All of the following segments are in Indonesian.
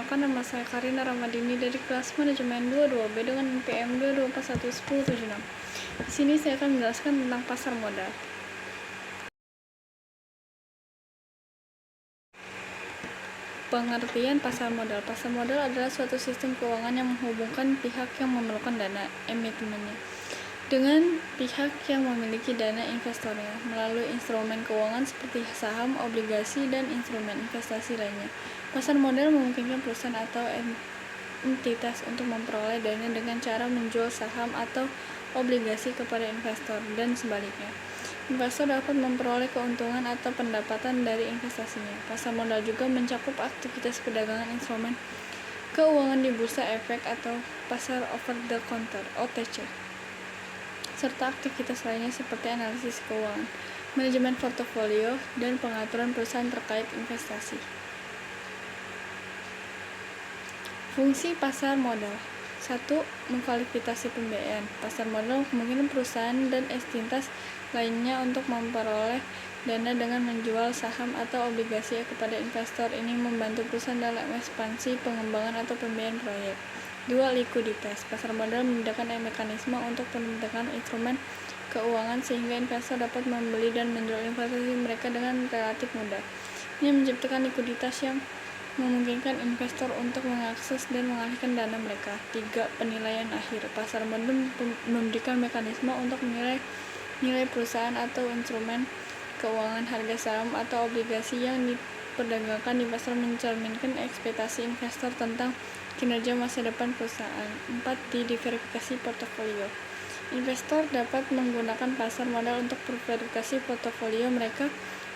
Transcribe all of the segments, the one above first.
Perkenalkan, nama saya Karina Ramadini dari kelas manajemen 22B dengan NPM 224111076. Di sini saya akan menjelaskan tentang pasar modal. Pengertian pasar modal. Pasar modal adalah suatu sistem keuangan yang menghubungkan pihak yang memerlukan dana emitennya dengan pihak yang memiliki dana investornya melalui instrumen keuangan seperti saham, obligasi, dan instrumen investasi lainnya. Pasar modal memungkinkan perusahaan atau entitas untuk memperoleh dana dengan cara menjual saham atau obligasi kepada investor dan sebaliknya. Investor dapat memperoleh keuntungan atau pendapatan dari investasinya. Pasar modal juga mencakup aktivitas perdagangan instrumen keuangan di bursa efek atau pasar over the counter (OTC), serta aktivitas lainnya seperti analisis keuangan, manajemen portofolio, dan pengaturan perusahaan terkait investasi. Fungsi pasar modal. 1. Memfasilitasi pembiayaan. Pasar modal memungkinkan perusahaan dan entitas lainnya untuk memperoleh dana dengan menjual saham atau obligasi kepada investor. Ini membantu perusahaan dalam ekspansi, pengembangan, atau pembiayaan proyek. 2. Likuiditas. Pasar modal menyediakan mekanisme untuk pembentukan instrumen keuangan sehingga investor dapat membeli dan menjual investasi mereka dengan relatif mudah. Ini menciptakan likuiditas yang memungkinkan investor untuk mengakses dan mengalihkan dana mereka. 3. Penilaian akhir. Pasar modal memberikan mekanisme untuk menilai nilai perusahaan atau instrumen keuangan. Harga saham atau obligasi yang diperdagangkan di pasar mencerminkan ekspektasi investor tentang kinerja masa depan perusahaan. 4. Diverifikasi portofolio. Investor dapat menggunakan pasar modal untuk memverifikasi portofolio mereka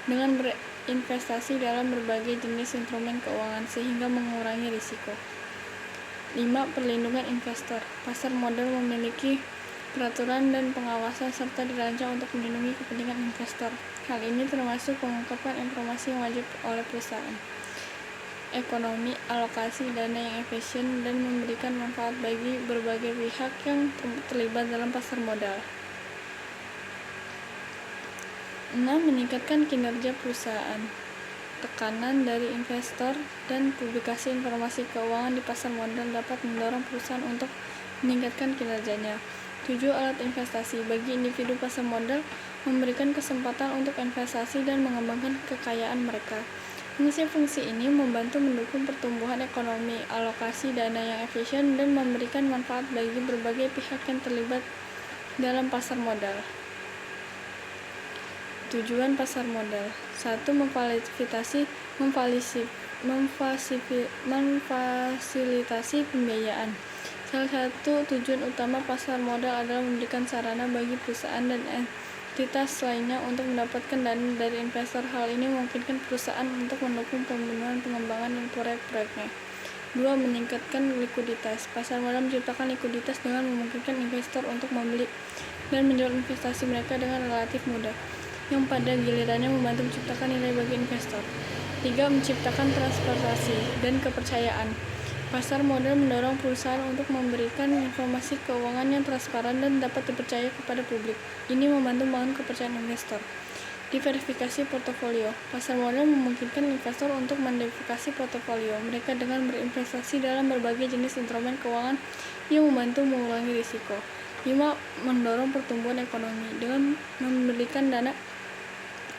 dengan berinvestasi dalam berbagai jenis instrumen keuangan sehingga mengurangi risiko. 5. Perlindungan investor. Pasar modal memiliki peraturan dan pengawasan serta dirancang untuk melindungi kepentingan investor. Hal ini termasuk mengungkapkan informasi yang wajib oleh perusahaan, ekonomi, alokasi dana yang efisien, dan memberikan manfaat bagi berbagai pihak yang terlibat dalam pasar modal. 6. Meningkatkan kinerja perusahaan. Tekanan dari investor dan publikasi informasi keuangan di pasar modal dapat mendorong perusahaan untuk meningkatkan kinerjanya. 7. Alat investasi. Bagi individu, pasar modal memberikan kesempatan untuk investasi dan mengembangkan kekayaan mereka. Fungsi-fungsi ini membantu mendukung pertumbuhan ekonomi, alokasi dana yang efisien, dan memberikan manfaat bagi berbagai pihak yang terlibat dalam pasar modal. Tujuan pasar modal. 1. Memfasilitasi pembiayaan. Salah satu tujuan utama pasar modal adalah memberikan sarana bagi perusahaan dan entitas lainnya untuk mendapatkan dana dari investor. Hal ini memungkinkan perusahaan untuk mendukung pembangunan, pengembangan, dan proyek-proyeknya. 2. Meningkatkan likuiditas. Pasar modal menciptakan likuiditas dengan memungkinkan investor untuk membeli dan menjual investasi mereka dengan relatif mudah, yang pada gilirannya membantu menciptakan nilai bagi investor. 3. Menciptakan transparansi dan kepercayaan. Pasar modal mendorong perusahaan untuk memberikan informasi keuangan yang transparan dan dapat dipercaya kepada publik. Ini membantu membangun kepercayaan investor. Diverifikasi portofolio. Pasar modal memungkinkan investor untuk mendiverifikasi portofolio mereka dengan berinvestasi dalam berbagai jenis instrumen keuangan yang membantu mengurangi risiko. 5. Mendorong pertumbuhan ekonomi. Dengan memberikan dana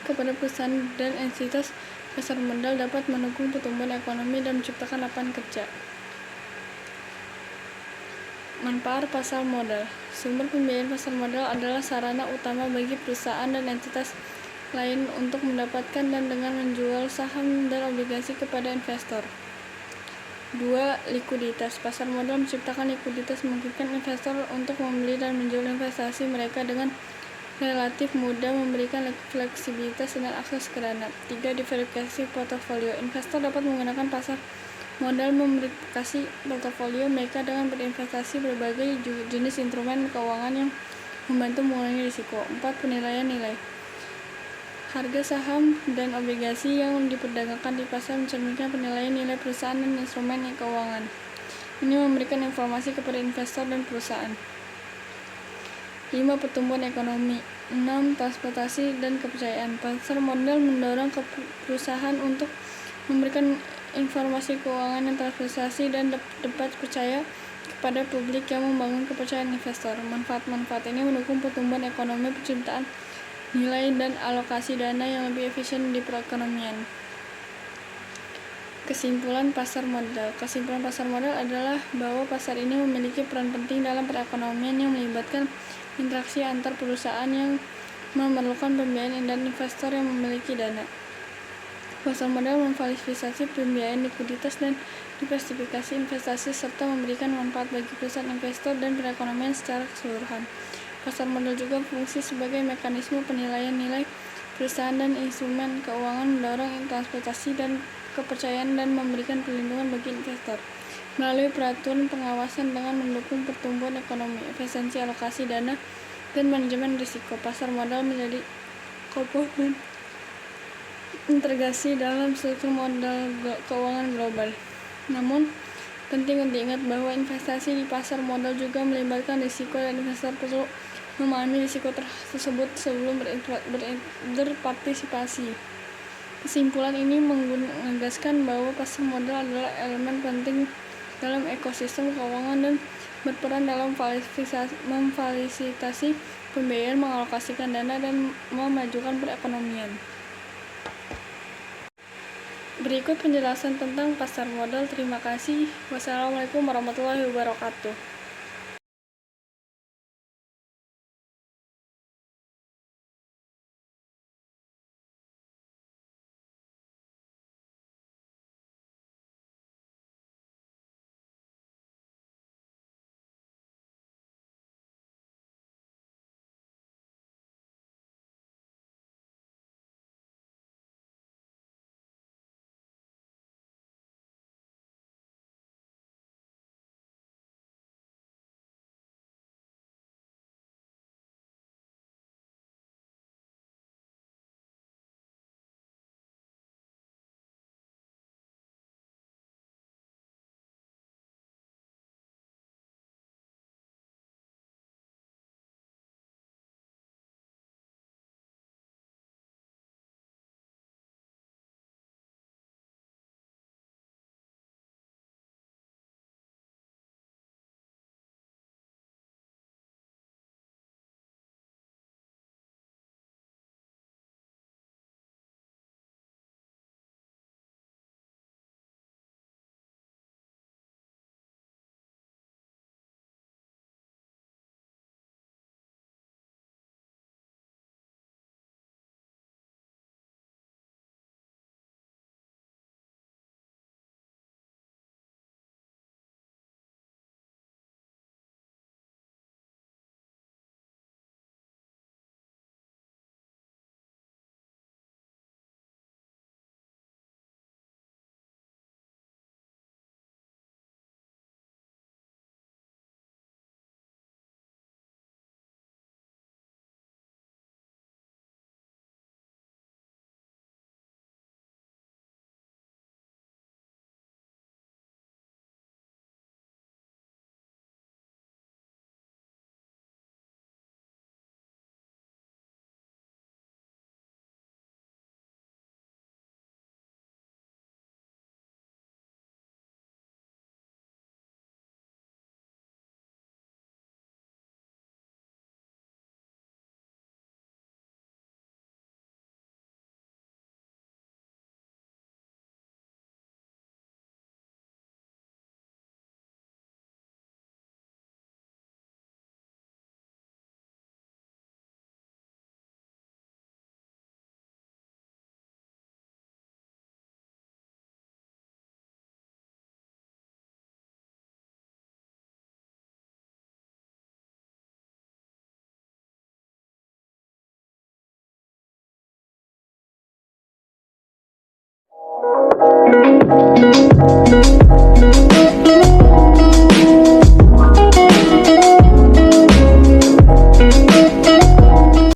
kepada perusahaan dan entitas, pasar modal dapat mendukung pertumbuhan ekonomi dan menciptakan lapangan kerja. Manfaat pasar modal. Sumber pembiayaan pasar modal adalah sarana utama bagi perusahaan dan entitas lain untuk mendapatkan dan dengan menjual saham dan obligasi kepada investor. 2. Likuiditas. Pasar modal menciptakan likuiditas memungkinkan investor untuk membeli dan menjual investasi mereka dengan relatif mudah, memberikan fleksibilitas dan akses ke dana. 3. Diverifikasi portofolio. Investor dapat menggunakan pasar modal memverifikasi portofolio mereka dengan berinvestasi berbagai jenis instrumen keuangan yang membantu mengurangi risiko. 4. Penilaian nilai. Harga saham dan obligasi yang diperdagangkan di pasar mencerminkan penilaian nilai perusahaan dan instrumen keuangan. Ini memberikan informasi kepada investor dan perusahaan. 5. Pertumbuhan ekonomi. 6. Transportasi dan kepercayaan. Pasar modal mendorong perusahaan untuk memberikan informasi keuangan yang transparansi dan dapat percaya kepada publik yang membangun kepercayaan investor. Manfaat-manfaat ini mendukung pertumbuhan ekonomi, penciptaan nilai, dan alokasi dana yang lebih efisien di perekonomian. Kesimpulan pasar modal. Kesimpulan pasar modal adalah bahwa pasar ini memiliki peran penting dalam perekonomian yang melibatkan interaksi antar perusahaan yang memerlukan pembiayaan dan investor yang memiliki dana. Pasar modal memfasilitasi pembiayaan, likuiditas, dan diversifikasi investasi serta memberikan manfaat bagi perusahaan, investor, dan perekonomian secara keseluruhan. Pasar modal juga berfungsi sebagai mekanisme penilaian nilai perusahaan dan instrumen keuangan, mendorong transaksi dan kepercayaan, dan memberikan perlindungan bagi investor. Melalui peraturan pengawasan dengan mendukung pertumbuhan ekonomi, efisiensi alokasi dana, dan manajemen risiko, pasar modal menjadi komponen integrasi dalam struktur modal keuangan global. Namun, penting untuk diingat bahwa investasi di pasar modal juga melibatkan risiko dan investor perlu memahami risiko tersebut sebelum berpartisipasi. Kesimpulan ini menegaskan bahwa pasar modal adalah elemen penting dalam ekosistem keuangan dan berperan dalam memfasilitasi pembiayaan, mengalokasikan dana, dan memajukan perekonomian. Berikut penjelasan tentang pasar modal. Terima kasih. Wassalamualaikum warahmatullahi wabarakatuh.